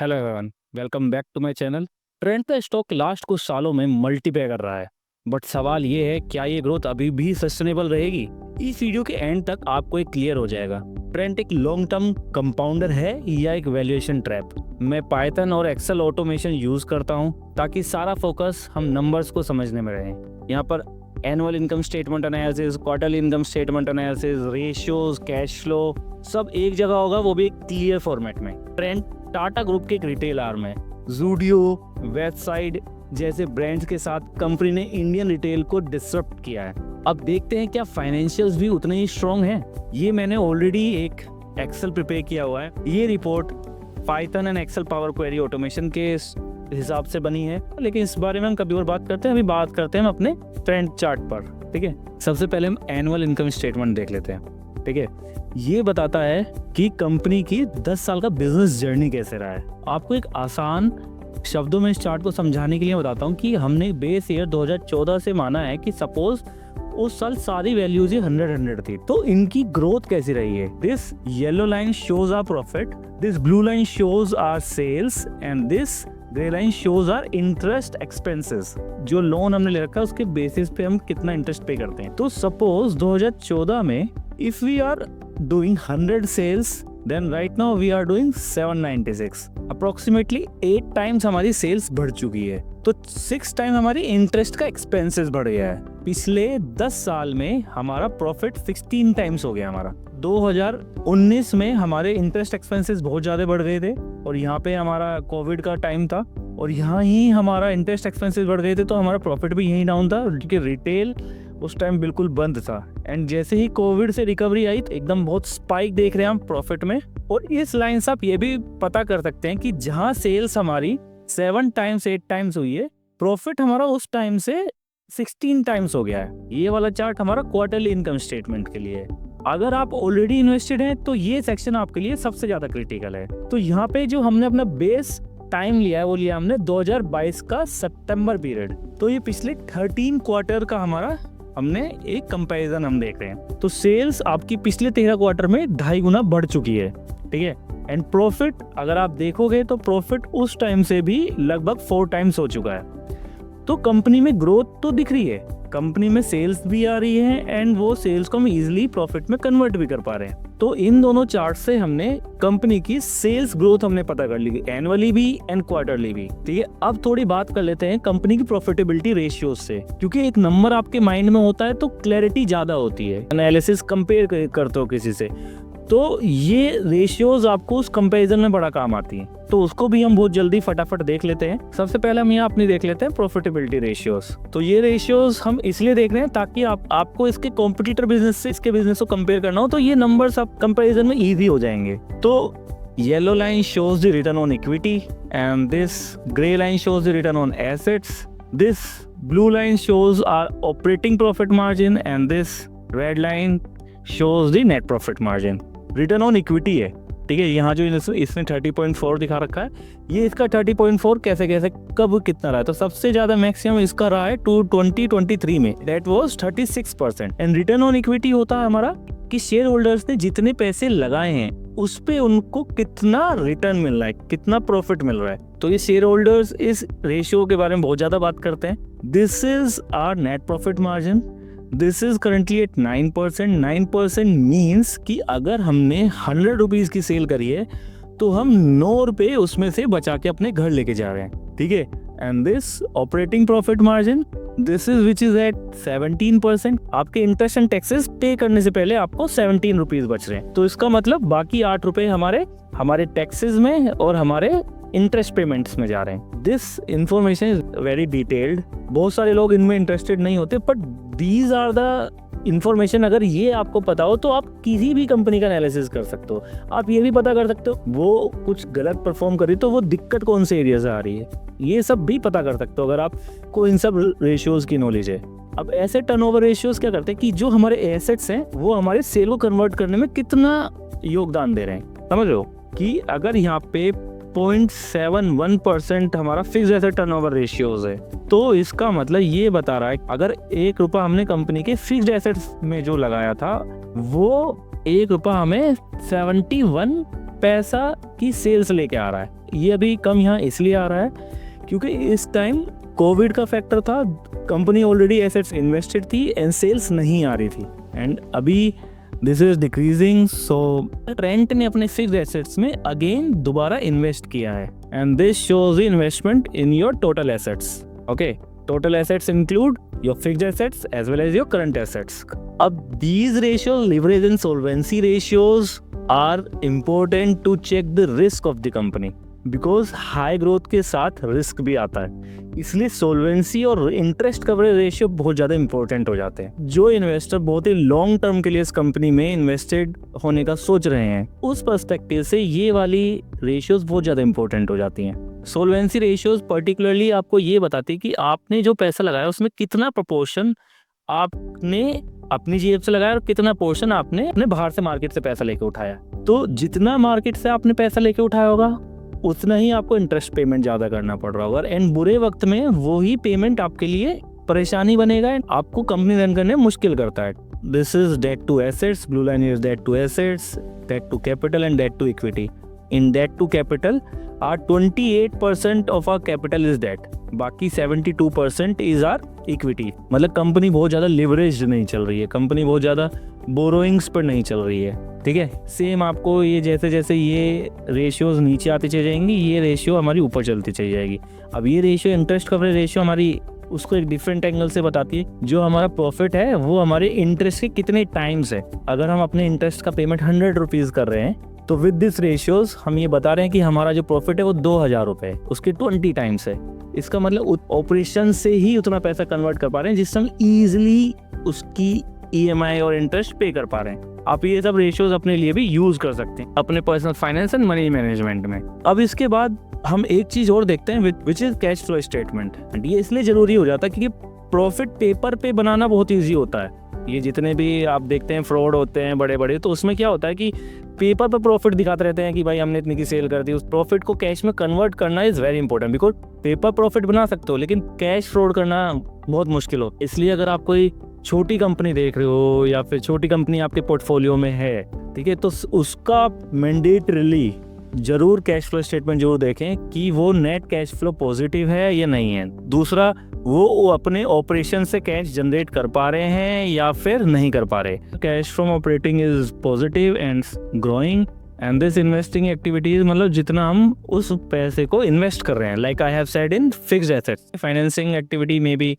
Hello everyone, welcome back to my channel. Trent का stock last कुछ सालों में मल्टीप्लाई कर रहा है, बट सवाल ये है क्या ये ग्रोथ अभी भी सस्टेनेबल रहेगी। इस वीडियो के एंड तक आपको एक क्लियर हो जाएगा ट्रेंड एक लॉन्ग टर्म कंपाउंडर है या एक वैल्यूएशन ट्रैप। मैं पाइथन और एक्सेल ऑटोमेशन यूज करता हूँ ताकि सारा फोकस हम नंबर्स को समझने में रहे। यहाँ पर annual income statement analysis, quarterly income statement analysis, ratios, cash flow सब एक जगह होगा, वो भी एक क्लियर फॉर्मेट में। ट्रेंड टाटा ग्रुप के एक रिटेल आर्म है। ज़ूडियो, वेबसाइट जैसे ब्रांड्स के साथ कंपनी ने इंडियन रिटेल को डिसरप्ट किया है। अब देखते हैं क्या फाइनेंशियल्स भी उतने ही स्ट्रॉन्ग हैं। ये मैंने ऑलरेडी एक एक्सेल प्रिपेयर किया हुआ है। ये report Python and Excel power query automation के हिसाब से बनी है, लेकिन इस बारे में हम कभी और बात करते हैं। अभी बात करते हैं हम अपने ट्रेंड चार्ट पर। ठीक है, सबसे पहले हम एनुअल इनकम स्टेटमेंट देख लेते हैं। ठीक है, ये बताता है कि कंपनी की 10 साल का बिजनेस जर्नी कैसे रहा है। आपको एक आसान शब्दों में इस चार्ट को समझाने के लिए बताता हूँ कि हमने बेस ईयर 2014 से माना है कि सपोज उस साल सारी वैल्यूज ही 100 थी, तो इनकी ग्रोथ कैसी रही है। This yellow line shows our profit, this blue line shows our sales and this grey line shows our interest expenses. जो लोन हमने ले रखा है उसके बेसिस पे हम कितना इंटरेस्ट पे करते हैं। तो सपोज 2014 में if we are doing 100 sales then right now we are doing 796, approximately 8 times हमारी सेल्स बढ़ चुकी है, तो 6 टाइम हमारी इंटरेस्ट का एक्सपेंसेस बढ़ गया है। पिछले 10 साल में हमारा प्रॉफिट 16 टाइम्स हो गया हमारा। 2019 में हमारे इंटरेस्ट एक्सपेंसेस बहुत ज्यादा बढ़ गए थे और यहाँ पे हमारा कोविड का टाइम था और यहाँ ही हमारा इंटरेस्ट एक्सपेंसेस बढ़ गए थे, तो हमारा प्रॉफिट भी यही डाउन था क्योंकि रिटेल उस टाइम बिल्कुल बंद था। एंड जैसे ही कोविड से रिकवरी आई तो एकदम बहुत स्पाइक देख रहे हैं हम प्रॉफिट में। और इस लाइन से आप ये भी पता कर सकते हैं कि जहां सेल्स हमारी 7 टाइम्स 8 टाइम्स हुई है, प्रॉफिट हमारा उस टाइम से 16 टाइम्स हो गया है। ये वाला चार्ट हमारा क्वार्टरली इनकम स्टेटमेंट के लिए है। अगर आप ऑलरेडी इन्वेस्टेड हैं तो ये सेक्शन आपके लिए सबसे ज्यादा क्रिटिकल है। तो यहाँ पे जो हमने अपना बेस टाइम लिया है वो लिया हमने 2022 का सितंबर पीरियड। तो ये पिछले 13 क्वार्टर का हमारा हमने एक कंपैरिजन हम देख रहे हैं। तो सेल्स आपकी पिछले 13 क्वार्टर में 2.5 गुना बढ़ चुकी है। ठीक है, एंड प्रॉफिट अगर आप देखोगे तो प्रॉफिट उस टाइम से भी लगभग 4 टाइम्स हो चुका है। तो कंपनी में ग्रोथ तो दिख रही है, कंपनी में सेल्स भी आ रही है एंड वो सेल्स को हम इजीली प्रॉफिट में कन्वर्ट भी कर पा रहे हैं। तो इन दोनों चार्ट से हमने कंपनी की सेल्स ग्रोथ हमने पता कर ली, एनुअली भी एंड क्वार्टरली भी। ठीक है, अब थोड़ी बात कर लेते हैं कंपनी की प्रॉफिटेबिलिटी रेशियोज से, क्योंकि एक नंबर आपके माइंड में होता है तो क्लैरिटी ज्यादा होती है। एनालिसिस कंपेयर करते हो किसी से, तो ये रेशियोज आपको उस कंपैरिजन में बड़ा काम आती है। तो उसको भी हम बहुत जल्दी फटाफट देख लेते हैं। सबसे पहले हम यहाँ अपनी देख लेते हैं प्रॉफिटेबिलिटी रेशियोज। तो ये रेशियोज हम इसलिए देख रहे हैं ताकि आपको इसके कॉम्पिटिटर बिजनेस से इसके बिजनेस को कंपेयर करना हो, तो ये नंबर्स आप कंपैरिजन में इजी हो जाएंगे। तो yellow line shows the return on equity and this grey line shows the return on assets, this blue line shows our operating profit margin and this red line shows the net profit margin. Return on equity है, ठीक है, यहाँ जो इसने 30.4 दिखा रखा है, ये इसका 30.4 कैसे कैसे कब कितना रहा है। तो सबसे ज्यादा मैक्सिमम इसका रहा है 2023 में, that was 36%। And return on equity होता है हमारा कि शेयर होल्डर्स ने जितने पैसे लगाए हैं उस पे उनको कितना रिटर्न मिल रहा है, कितना प्रॉफिट मिल रहा है। तो ये शेयर होल्डर्स इस रेशियो के बारे में बहुत ज्यादा बात करते हैं। This is our net profit margin, this is currently at 9%। 9% means कि अगर हमने 100 रुपीज की सेल करी है तो हम 9 रुपए उसमें से बचा के अपने घर लेके जा रहे हैं। ठीक है, and this operating profit margin, this is which is at 17%। आपके इंटरेस्ट एंड टैक्सेस पे करने से पहले आपको 17 रुपीज बच रहे हैं। तो इसका मतलब बाकी 8 रुपए हमारे टैक्सेस में और हमारे इंटरेस्ट पेमेंट्स में जा रहे हैं। This information is very detailed. बहुत सारे लोग इनमें इंटरेस्टेड नहीं होते, but these are the information. अगर ये आपको पता हो तो आप किसी भी कंपनी का एनालिसिस कर सकते हो। आप ये भी पता कर सकते हो वो कुछ गलत परफॉर्म कर रही तो वो दिक्कत कौन से एरिया से आ रही है, ये सब भी पता कर सकते हो अगर आपको इन सब रेशियोज की नॉलेज है। अब एसेट टर्नओवर रेशियोज क्या करते हैं कि जो हमारे एसेट्स हैं वो हमारे सेल को कन्वर्ट करने में कितना योगदान दे रहे हैं। समझ रहे हो कि अगर यहाँ पे 0.71% हमारा फिक्स एसेट टर्नओवर रेशियोज है, तो इसका मतलब ये बता रहा है अगर 1 रुपया हमने कंपनी के फिक्स्ड एसेट्स में जो लगाया था वो 1 रुपया हमें 71 पैसा की सेल्स लेके आ रहा है। ये अभी कम यहाँ इसलिए आ रहा है क्योंकि इस टाइम कोविड का फैक्टर था, कंपनी ऑलरेडी एसेट्स इन्वेस्टेड थी एंड सेल्स नहीं आ रही थी, एंड अभी this is decreasing. So rent ने अपने फिक्स्ड एसेट्स में अगेन दोबारा इन्वेस्ट किया है, and this shows the investment in your total assets. Okay, total assets include your fixed assets as well as your current assets. अब these ratios, leverage and solvency ratios are important to check the risk of the company because high growth के साथ risk भी आता है, इसलिए सोल्वेंसी और interest coverage ratio बहुत ज़्यादा इंपॉर्टेंट हो जाते हैं। जो इन्वेस्टर बहुत ही लॉन्ग टर्म के लिए इस कंपनी में इन्वेस्टेड होने का सोच रहे हैं, उस पर्सपेक्टिव से ये वाली रेशियोज बहुत ज़्यादा इंपॉर्टेंट हो जाती हैं। सोल्वेंसी रेशियोज पर्टिकुलरली आपको ये बताती है कि आपने जो पैसा लगाया उसमें कितना प्रोपोर्शन आपने अपनी जेब से लगाया और कितना पोर्शन आपने अपने बाहर से मार्केट से पैसा लेके उठाया। तो जितना मार्केट से आपने पैसा लेके उठाया होगा उतना ही आपको इंटरेस्ट पेमेंट ज़्यादा करना पड़ रहा होगा, एंड बुरे वक्त में वो ही पेमेंट आपके लिए परेशानी बनेगा एंड आपको कंपनी रन करने में मुश्किल करता है। This is debt to assets, blue line is debt to assets, debt to capital and debt to equity. In debt to capital our 28% of our capital is debt, बाकी 72% is our equity। मतलब company बहुत ज़्यादा leverage नहीं चल रही है, company बहुत ज़्यादा बोरोइंग्स पर नहीं चल रही है। ठीक है, सेम आपको ये जैसे जैसे ये रेशियोज नीचे आती चली जाएंगी, ये रेशियो हमारी ऊपर चलती चली जाएगी। अब ये रेशियो इंटरेस्ट कवरेज रेशियो हमारी उसको एक डिफरेंट एंगल से बताती है। जो हमारा प्रॉफिट है वो हमारे इंटरेस्ट के कितने टाइम्स है। अगर हम अपने इंटरेस्ट का पेमेंट 100 रुपीज़ कर रहे हैं तो विद दिस रेशियोज हम ये बता रहे हैं कि हमारा जो प्रॉफिट है वो 2000 रुपये, उसके 20 टाइम्स है। इसका मतलब ऑपरेशन से ही उतना पैसा कन्वर्ट कर पा रहे हैं जिससे हम ईजिली उसकी EMI और इंटरेस्ट पे कर पा रहे हैं। आप ये सब रेशियोज अपने लिए भी यूज कर सकते हैं अपने personal finance and money management में। अब इसके बाद हम एक चीज और देखते हैं which is cash flow statement. ये इसलिए जरूरी हो जाता है क्योंकि प्रॉफिट पेपर पे बनाना बहुत ईजी होता है। ये जितने भी आप देखते हैं फ्रॉड होते हैं बड़े बड़े, तो उसमें क्या होता है कि पेपर पर प्रॉफिट दिखाते रहते हैं कि भाई हमने इतनी की सेल कर दी। उस प्रॉफिट को कैश में कन्वर्ट करना is very important, because paper profit बना सकते हो लेकिन कैश फ्रॉड करना बहुत मुश्किल हो। इसलिए अगर आप कोई छोटी कंपनी देख रहे हो या फिर छोटी कंपनी आपके पोर्टफोलियो में है, ठीक है, तो उसका मैंडेटरीली जरूर कैश फ्लो स्टेटमेंट जरूर देखें कि वो नेट कैश फ्लो पॉजिटिव है या नहीं है। दूसरा, वो अपने ऑपरेशन से कैश जनरेट कर पा रहे हैं या फिर नहीं कर पा रहे। Cash from operating is positive and growing, and this investing activities मतलब जितना हम उस पैसे को इन्वेस्ट कर रहे हैं, like I have said in fixed assets. Financing activity में भी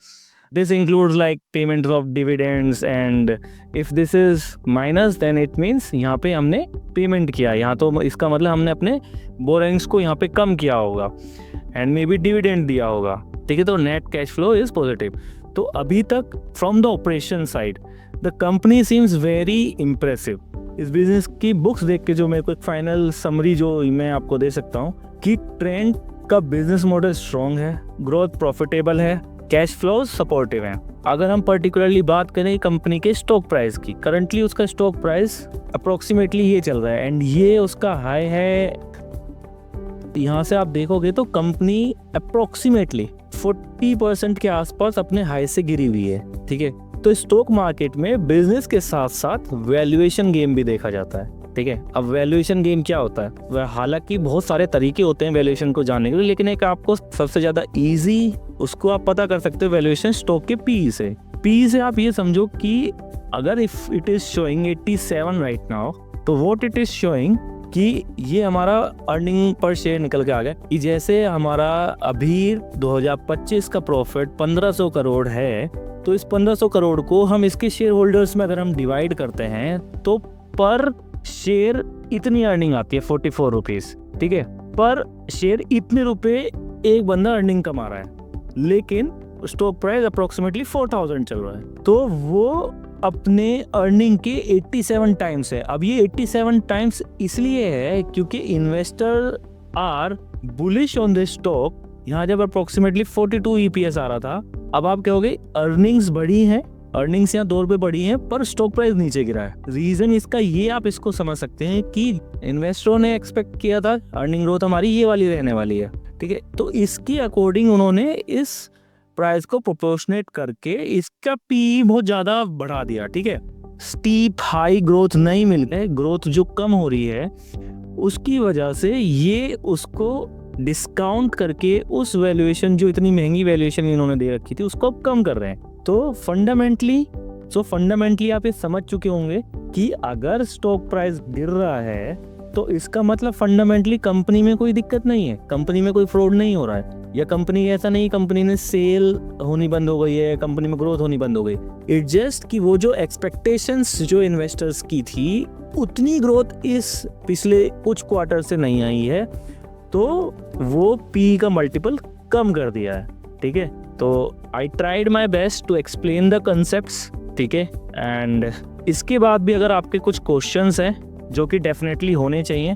this includes like payments of dividends, and if this is minus then it means यहाँ पे हमने पेमेंट किया, यहाँ तो इसका मतलब हमने अपने बोरिंग्स को यहाँ पे कम किया होगा एंड मे बी डिविडेंड दिया होगा। ठीक है, तो net cash flow is positive. तो अभी तक from the operation side the company seems very impressive. इस बिजनेस की बुक्स देख के जो मेरे को एक फाइनल समरी जो मैं आपको दे सकता हूँ कि ट्रेंड का बिजनेस मॉडल स्ट्रॉन्ग है, ग्रोथ प्रॉफिटेबल है, कैश फ्लो सपोर्टिव है। अगर हम पर्टिकुलरली बात करें कंपनी के स्टॉक प्राइस की, करंटली उसका स्टॉक प्राइस अप्रोक्सीमेटली ये चल रहा है एंड ये उसका हाई है। यहाँ से आप देखोगे तो कंपनी अप्रोक्सीमेटली 40% के आसपास अपने हाई से गिरी हुई है। ठीक है, तो स्टॉक मार्केट में बिजनेस के साथ साथ वैल्यूएशन गेम भी देखा जाता है। ठीक है, अब वैल्यूएशन गेम क्या होता है, वह हालांकि बहुत सारे तरीके होते हैं वैल्यूएशन को जानने के लिए, लेकिन एक आपको सबसे ज्यादा इजी उसको आप पता कर सकते हो वैल्यूएशन स्टॉक के पी से। पी से आप ये समझो कि अगर if it is showing 87 right now, तो व्हाट इट इज शोइंग कि ये हमारा अर्निंग पर शेयर निकल के आ गया कि जैसे हमारा अभी 2025 का प्रॉफिट 1500 करोड़ है, तो इस 1500 करोड़ को हम इसके शेयर होल्डर्स में अगर हम डिवाइड करते हैं तो पर शेयर इतनी अर्निंग आती है 44 रुपीज। ठीक है, पर शेयर इतने रुपए एक बंदा अर्निंग कमा रहा है, लेकिन स्टॉक प्राइस अप्रोक्सीमेटली 4000 चल रहा है, तो वो अपने अर्निंग के 87 टाइम्स है। अब ये 87 टाइम्स इसलिए है क्योंकि investor are bullish on the stock. यहाँ जब अप्रोक्सीमेटली 42 EPS आ रहा था, अब आप कहोगे अर्निंग्स बढ़ी हैं, अर्निंग्स यहाँ 2 रुपये बढ़ी हैं पर स्टॉक प्राइस नीचे गिरा है। रीजन इसका ये आप इसको समझ सकते हैं कि इन्वेस्टरों ने एक्सपेक्ट किया था अर्निंग ग्रोथ हमारी ये वाली रहने वाली है। ठीक है, तो इसकी अकॉर्डिंग उन्होंने इस प्राइस को प्रोपोर्शनेट करके इसका पी बहुत ज्यादा बढ़ा दिया। ठीक है, स्टीप हाई ग्रोथ नहीं मिल रही है, ग्रोथ जो कम हो रही है उसकी वजह से ये उसको डिस्काउंट करके उस वैल्यूएशन, जो इतनी महंगी वैल्यूएशन इन्होंने दे रखी थी, उसको अब कम कर रहे हैं। तो फंडामेंटली आप ये समझ चुके होंगे कि अगर स्टॉक प्राइस गिर रहा है तो इसका मतलब फंडामेंटली कंपनी में कोई दिक्कत नहीं है, कंपनी में कोई फ्रॉड नहीं हो रहा है, या कंपनी ऐसा नहीं, कंपनी ने सेल होनी बंद हो गई है, कंपनी में ग्रोथ होनी बंद हो गई। इट जस्ट कि वो जो एक्सपेक्टेशंस जो इन्वेस्टर्स की थी उतनी ग्रोथ इस पिछले कुछ क्वार्टर से नहीं आई है, तो वो पी का मल्टीपल कम कर दिया है। ठीक है, तो I tried my best to explain the concepts. ठीक है, एंड इसके बाद भी अगर आपके कुछ क्वेश्चंस हैं जो कि डेफिनेटली होने चाहिए,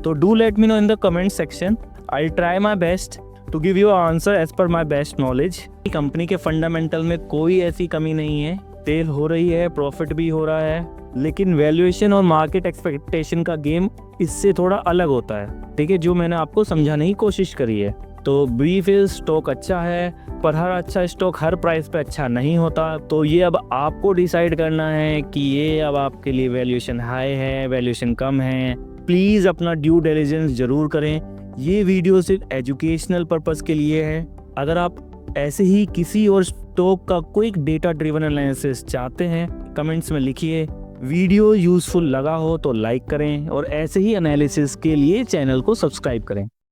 तो do let me know in the comment section. I try my best to give you answer as per my best knowledge. Company के फंडामेंटल में कोई ऐसी कमी नहीं है, सेल हो रही है, प्रॉफिट भी हो रहा है, लेकिन वैल्यूएशन और मार्केट एक्सपेक्टेशन का गेम इससे थोड़ा अलग होता है। ठीक है, जो मैंने आपको समझाने की कोशिश करी है। तो ब्रीफ इज, स्टॉक अच्छा है, पर हर अच्छा स्टॉक हर प्राइस पे अच्छा नहीं होता। तो ये अब आपको डिसाइड करना है कि ये अब आपके लिए वैल्यूएशन हाई है, वैल्यूएशन कम है। प्लीज़ अपना ड्यू डिलिजेंस जरूर करें। ये वीडियो सिर्फ एजुकेशनल पर्पस के लिए है। अगर आप ऐसे ही किसी और स्टॉक का क्विक डेटा ड्रिवन एनालिसिस चाहते हैं, कमेंट्स में लिखिए। वीडियो यूजफुल लगा हो तो लाइक करें, और ऐसे ही एनालिसिस के लिए चैनल को सब्सक्राइब करें।